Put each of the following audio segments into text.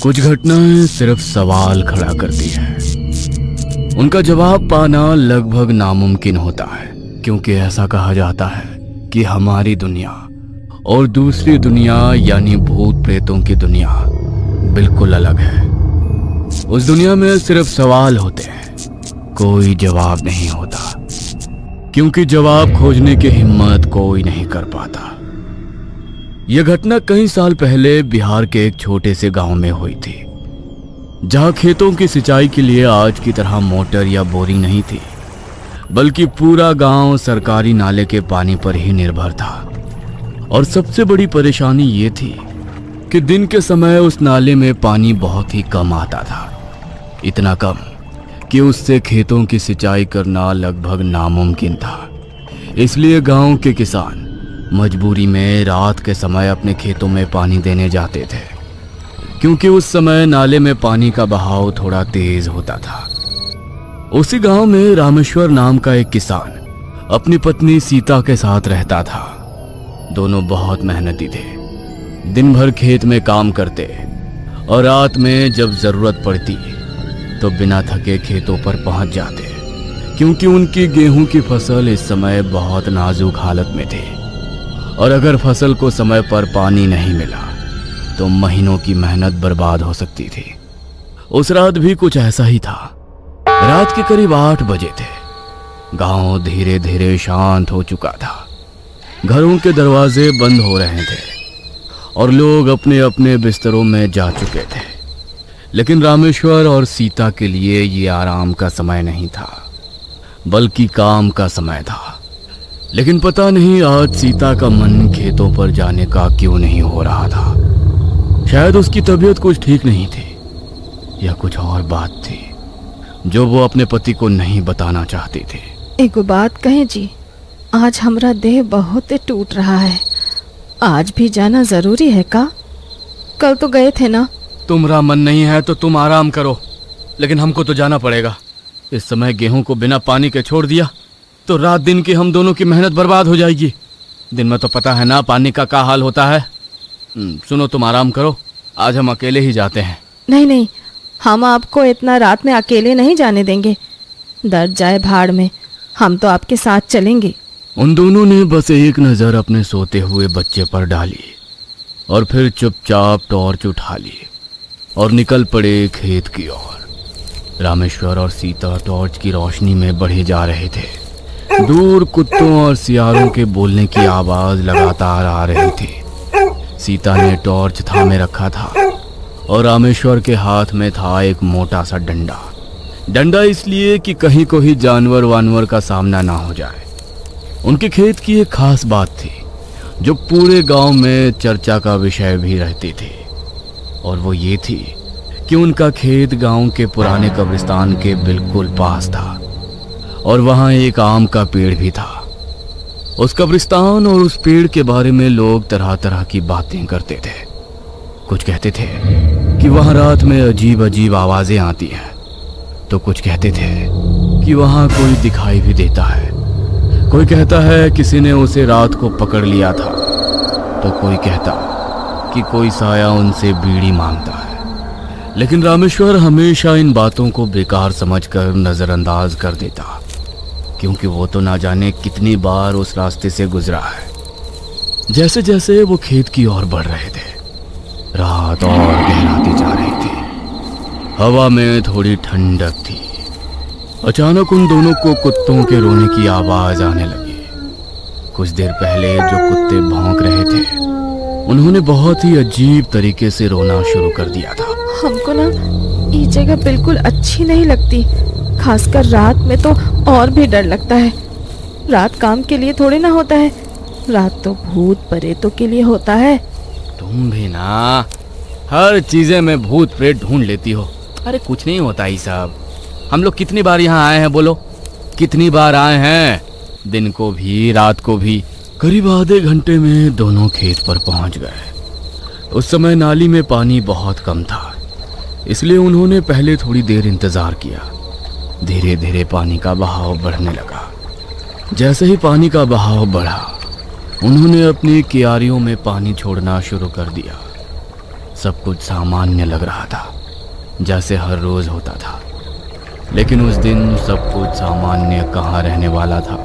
कुछ घटनाएं सिर्फ सवाल खड़ा करती है, उनका जवाब पाना लगभग नामुमकिन होता है, क्योंकि ऐसा कहा जाता है कि हमारी दुनिया और दूसरी दुनिया यानी भूत प्रेतों की दुनिया बिल्कुल अलग है। उस दुनिया में सिर्फ सवाल होते हैं, कोई जवाब नहीं होता, क्योंकि जवाब खोजने की हिम्मत कोई नहीं कर पाता। यह घटना कई साल पहले बिहार के एक छोटे से गांव में हुई थी, जहां खेतों की सिंचाई के लिए आज की तरह मोटर या बोरिंग नहीं थी, बल्कि पूरा गांव सरकारी नाले के पानी पर ही निर्भर था। और सबसे बड़ी परेशानी ये थी कि दिन के समय उस नाले में पानी बहुत ही कम आता था, इतना कम कि उससे खेतों की सिंचाई करना लगभग नामुमकिन था। इसलिए गांव के किसान मजबूरी में रात के समय अपने खेतों में पानी देने जाते थे, क्योंकि उस समय नाले में पानी का बहाव थोड़ा तेज होता था। उसी गांव में रामेश्वर नाम का एक किसान अपनी पत्नी सीता के साथ रहता था। दोनों बहुत मेहनती थे, दिन भर खेत में काम करते और रात में जब जरूरत पड़ती तो बिना थके खेतों पर पहुंच जाते, क्योंकि उनकी गेहूं की फसल इस समय बहुत नाजुक हालत में थी और अगर फसल को समय पर पानी नहीं मिला तो महीनों की मेहनत बर्बाद हो सकती थी। उस रात भी कुछ ऐसा ही था। रात के करीब 8 बजे थे। गांव धीरे धीरे शांत हो चुका था, घरों के दरवाजे बंद हो रहे थे और लोग अपने अपने बिस्तरों में जा चुके थे। लेकिन रामेश्वर और सीता के लिए ये आराम का समय नहीं था, बल्कि काम का समय था। लेकिन पता नहीं आज सीता का मन खेतों पर जाने का क्यों नहीं हो रहा था। शायद उसकी तबीयत कुछ ठीक नहीं थी या कुछ और बात थी जो वो अपने पति को नहीं बताना चाहती थी। एगो बात कहें जी, आज हमरा देह बहुत टूट रहा है। आज भी जाना जरूरी है का? कल तो गए थे ना। तुम्हारा मन नहीं है तो तुम आराम करो, लेकिन हमको तो जाना पड़ेगा। इस समय गेहूं को बिना पानी के छोड़ दिया तो रात दिन की हम दोनों की मेहनत बर्बाद हो जाएगी। दिन में तो पता है ना पानी का क्या हाल होता है। सुनो, तुम आराम करो, आज हम अकेले ही जाते हैं। नहीं नहीं, हम आपको इतना रात में अकेले नहीं जाने देंगे। दर्द जाए भाड़ में, हम तो आपके साथ चलेंगे। उन दोनों ने बस एक नज़र अपने सोते हुए बच्चे पर डाली और फिर चुपचाप टॉर्च उठा ली और निकल पड़े खेत की ओर। रामेश्वर और सीता टॉर्च की रोशनी में बढ़े जा रहे थे। दूर कुत्तों और सियारों के बोलने की आवाज लगातार आ रही थी। सीता ने टॉर्च थामे रखा था और रामेश्वर के हाथ में था एक मोटा सा डंडा इसलिए कि कहीं कोई जानवर वानवर का सामना ना हो जाए। उनके खेत की एक खास बात थी जो पूरे गांव में चर्चा का विषय भी रहती थी, और वो ये थी कि उनका खेत गांव के पुराने कब्रिस्तान के बिल्कुल पास था और वहां एक आम का पेड़ भी था। उस कब्रिस्तान और उस पेड़ के बारे में लोग तरह तरह की बातें करते थे। कुछ कहते थे कि वहां रात में अजीब अजीब आवाजें आती हैं, तो कुछ कहते थे कि वहां कोई दिखाई भी देता है। कोई कहता है किसी ने उसे रात को पकड़ लिया था, तो कोई कहता कि कोई साया उनसे बीड़ी मांगता है। लेकिन रामेश्वर हमेशा इन बातों को बेकार समझकर नजरअंदाज कर देता, क्योंकि वो तो ना जाने कितनी बार उस रास्ते से गुजरा है। जैसे जैसे वो खेत की ओर बढ़ रहे थे, रात और गहराती जा रही थी। हवा में थोड़ी ठंडक थी। अचानक उन दोनों को कुत्तों के रोने की आवाज आने लगी। कुछ देर पहले जो कुत्ते भौंक रहे थे, उन्होंने बहुत ही अजीब तरीके से रोना शुरू कर दिया था। हमको ना ये जगह बिल्कुल अच्छी नहीं लगती, खासकर रात में तो और भी डर लगता है। रात काम के लिए थोड़ी ना होता है, रात तो भूत प्रेतों के लिए होता है। तुम भी ना हर चीजें में भूत प्रेत ढूंढ लेती हो। अरे कुछ नहीं होता ही साहब। हम लोग कितनी बार यहाँ आए हैं, बोलो कितनी बार आए हैं, दिन को भी रात को भी। करीब आधे घंटे में दोनों खेत पर पहुंच गए। उस समय नाली में पानी बहुत कम था, इसलिए उन्होंने पहले थोड़ी देर इंतजार किया। धीरे धीरे पानी का बहाव बढ़ने लगा। जैसे ही पानी का बहाव बढ़ा, उन्होंने अपनी क्यारियों में पानी छोड़ना शुरू कर दिया। सब कुछ सामान्य लग रहा था, जैसे हर रोज होता था। लेकिन उस दिन सब कुछ सामान्य कहाँ रहने वाला था।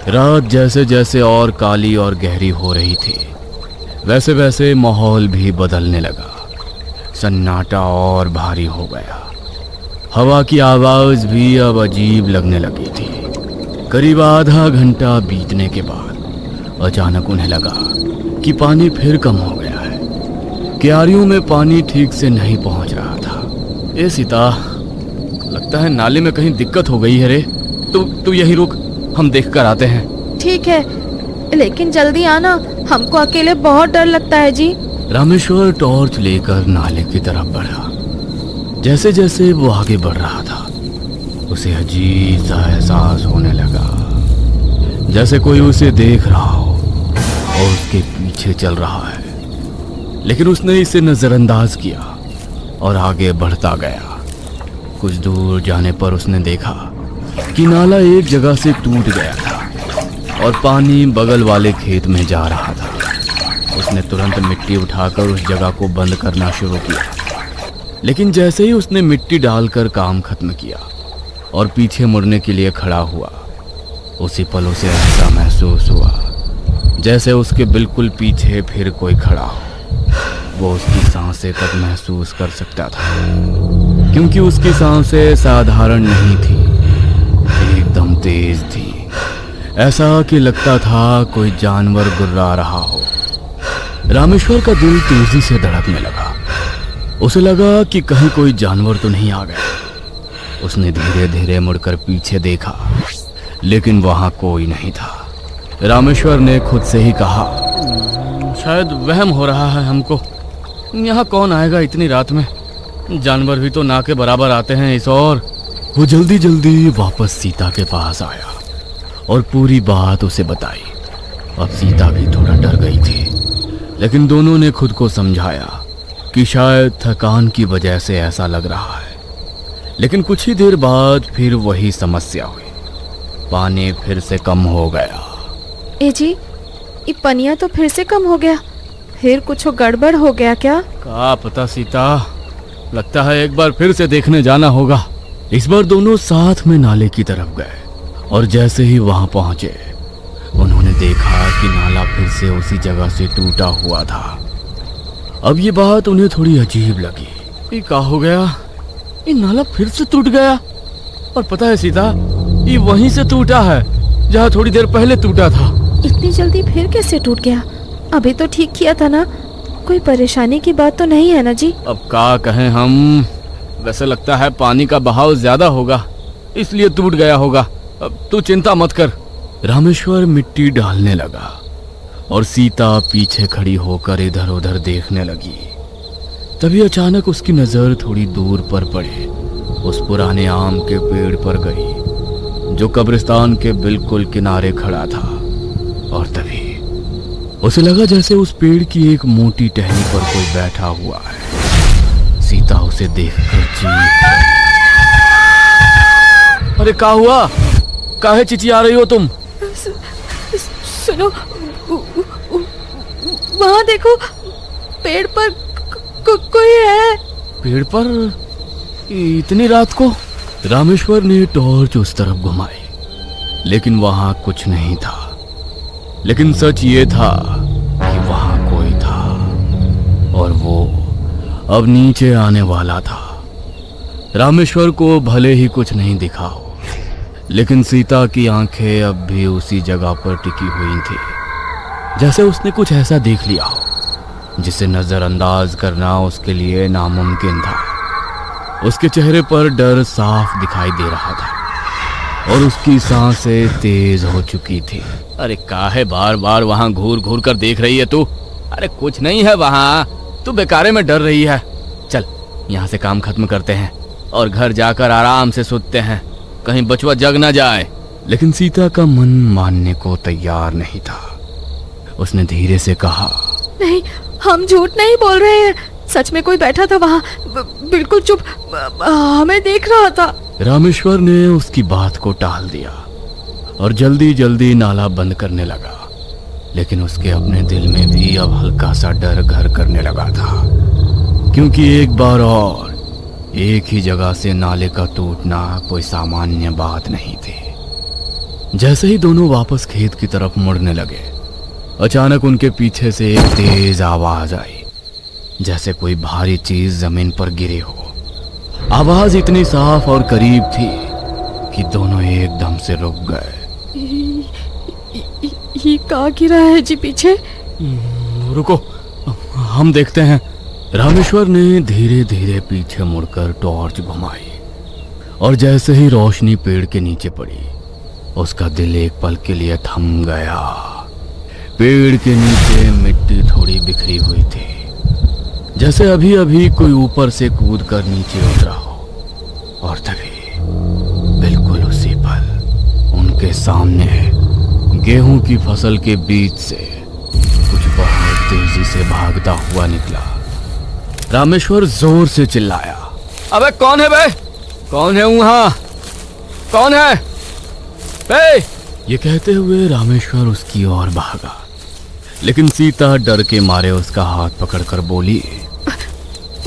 रात जैसे जैसे और काली और गहरी हो रही थी, वैसे वैसे माहौल भी बदलने लगा। सन्नाटा और भारी हो गया। हवा की आवाज भी अब अजीब लगने लगी थी। करीब आधा घंटा बीतने के बाद अचानक उन्हें लगा कि पानी फिर कम हो गया है। क्यारियों में पानी ठीक से नहीं पहुंच रहा था। ए सीता, लगता है नाले में कहीं दिक्कत हो गई है रे। तू यहीं रुक, हम देख कर आते हैं। ठीक है, लेकिन जल्दी आना, हमको अकेले बहुत डर लगता है जी। रामेश्वर टॉर्च लेकर नाले की तरफ बढ़ा। जैसे जैसे वो आगे बढ़ रहा था, उसे अजीब सा एहसास होने लगा, जैसे कोई उसे देख रहा हो और उसके पीछे चल रहा है। लेकिन उसने इसे नजरअंदाज किया और आगे बढ़ता गया। कुछ दूर जाने पर उसने देखा कि नाला एक जगह से टूट गया था और पानी बगल वाले खेत में जा रहा था। उसने तुरंत मिट्टी उठाकर उस जगह को बंद करना शुरू किया। लेकिन जैसे ही उसने मिट्टी डालकर काम खत्म किया और पीछे मुड़ने के लिए खड़ा हुआ, उसी पल उसे ऐसा महसूस हुआ जैसे उसके बिल्कुल पीछे फिर कोई खड़ा हो। वो उसकी सांसें तक महसूस कर सकता था, क्योंकि उसकी सांसें साधारण नहीं थी, एकदम तेज थी। ऐसा कि लगता था कोई जानवर गुर्रा रहा हो। रामेश्वर का दिल तेजी से धड़कने लगा। उसे लगा कि कहीं कोई जानवर तो नहीं आ गया। उसने धीरे धीरे मुड़कर पीछे देखा, लेकिन वहां कोई नहीं था। रामेश्वर ने खुद से ही कहा, शायद वहम हो रहा है हमको। यहाँ कौन आएगा इतनी रात में? जानवर भी तो ना के बराबर आते हैं इस ओर। वो जल्दी जल्दी वापस सीता के पास आया और पूरी बात उसे बताई। अब सीता भी थोड़ा डर गई थी, लेकिन दोनों ने खुद को समझाया कि शायद थकान की वजह से ऐसा लग रहा है। लेकिन कुछ ही देर बाद फिर वही समस्या हुई। पानी फिर से कम हो गया। ए जी, ये पनिया तो फिर से कम हो गया। फिर कुछ गड़बड़ हो गया क्या? क्या पता सीता, लगता है एक बार फिर से देखने जाना होगा। इस बार दोनों साथ में नाले की तरफ गए और जैसे ही वहां पहुंचे, उन्होंने देखा कि नाला फिर से उसी जगह से टूटा हुआ था। अब ये बात उन्हें थोड़ी अजीब लगी। ये क्या हो गया? ये नाला फिर से टूट गया। और पता है सीता, ये वहीं से टूटा है जहाँ थोड़ी देर पहले टूटा था। इतनी जल्दी फिर कैसे टूट गया? अभी तो ठीक किया था ना। कोई परेशानी की बात तो नहीं है ना जी? अब क्या कहें हम, वैसे लगता है पानी का बहाव ज्यादा होगा, इसलिए टूट गया होगा। अब तू चिंता मत कर। रामेश्वर मिट्टी डालने लगा और सीता पीछे खड़ी होकर इधर उधर देखने लगी। तभी अचानक उसकी नजर थोड़ी दूर पर पड़े उस पुराने आम के पेड़ पर गई, जो कब्रिस्तान के बिल्कुल किनारे खड़ा था। और तभी उसे लगा जैसे उस पेड़ की एक मोटी टहनी पर कोई बैठा हुआ है। सीता उसे देखकर चीख। अरे क्या हुआ? काहे चिचिया रही हो तुम? सुनो, वहाँ देखो, पेड़ पर कोई है। पेड़ पर? इतनी रात को? रामेश्वर ने टॉर्च उस तरफ घुमाई, लेकिन वहां कुछ नहीं था। लेकिन सच ये था कि वहां कोई था और वो अब नीचे आने वाला था। रामेश्वर को भले ही कुछ नहीं दिखा हो, लेकिन सीता की आंखें अब भी उसी जगह पर टिकी हुई थी, जैसे उसने कुछ ऐसा देख लिया हो जिसे नजरअंदाज करना उसके लिए नामुमकिन था। उसके चेहरे पर डर साफ दिखाई दे रहा था और उसकी सांसें तेज हो चुकी थी। अरे काहे बार बार वहां घूर घूर कर देख रही है तू? अरे कुछ नहीं है वहां, तू बेकारे में डर रही है। चल यहाँ से काम खत्म करते हैं और घर जाकर आराम से सोते हैं, कहीं बचवा जग ना जाए। लेकिन सीता का मन मानने को तैयार नहीं था। उसने धीरे से कहा, नहीं, हम झूठ नहीं बोल रहे हैं। सच में कोई बैठा था वहाँ, बिल्कुल चुप, हमें देख रहा था। रामेश्वर ने उसकी बात को टाल दिया और जल्दी जल्दी नाला बंद करने लगा। लेकिन उसके अपने दिल में भी अब हल्का सा डर घर करने लगा था, क्योंकि एक बार और एक ही जगह से नाले का टूटना कोई सामान्य बात नहीं थी। जैसे ही दोनों वापस खेत की तरफ मुड़ने लगे, अचानक उनके पीछे से एक तेज आवाज आई, जैसे कोई भारी चीज जमीन पर गिरी हो। आवाज इतनी साफ और करीब थी कि दोनों एकदम से रुक गए। ये कहाँ गिरा है जी पीछे? रुको, हम देखते हैं। रामेश्वर ने धीरे धीरे पीछे मुड़कर टॉर्च घुमाई और जैसे ही रोशनी पेड़ के नीचे पड़ी, उसका दिल एक पल के लिए थम गया। पेड़ के नीचे मिट्टी थोड़ी बिखरी हुई थी, जैसे अभी अभी कोई ऊपर से कूद कर नीचे उतरा हो। और तभी बिल्कुल उसी पल उनके सामने गेहूं की फसल के बीच से कुछ बहुत तेजी से भागता हुआ निकला। रामेश्वर जोर से चिल्लाया, अबे कौन है बे? कौन है वहां? कौन है बे? ये कहते हुए रामेश्वर उसकी ओर भागा, लेकिन सीता डर के मारे उसका हाथ पकड़कर बोली,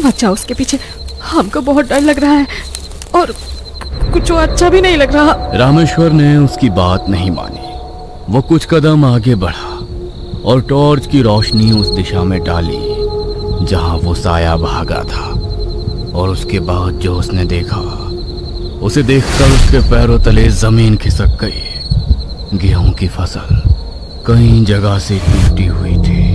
बच्चा उसके पीछे, हमको बहुत डर लग रहा है और कुछ अच्छा भी नहीं लग रहा। रामेश्वर ने उसकी बात नहीं मानी। वो कुछ कदम आगे बढ़ा और टॉर्च की रोशनी उस दिशा में डाली जहां वो साया भागा था। और उसके बाद जो उसने देखा, उसे देखकर उसके पैरों तले जमीन खिसक गई। गेहूं की फसल कई जगह से टूटी हुई थी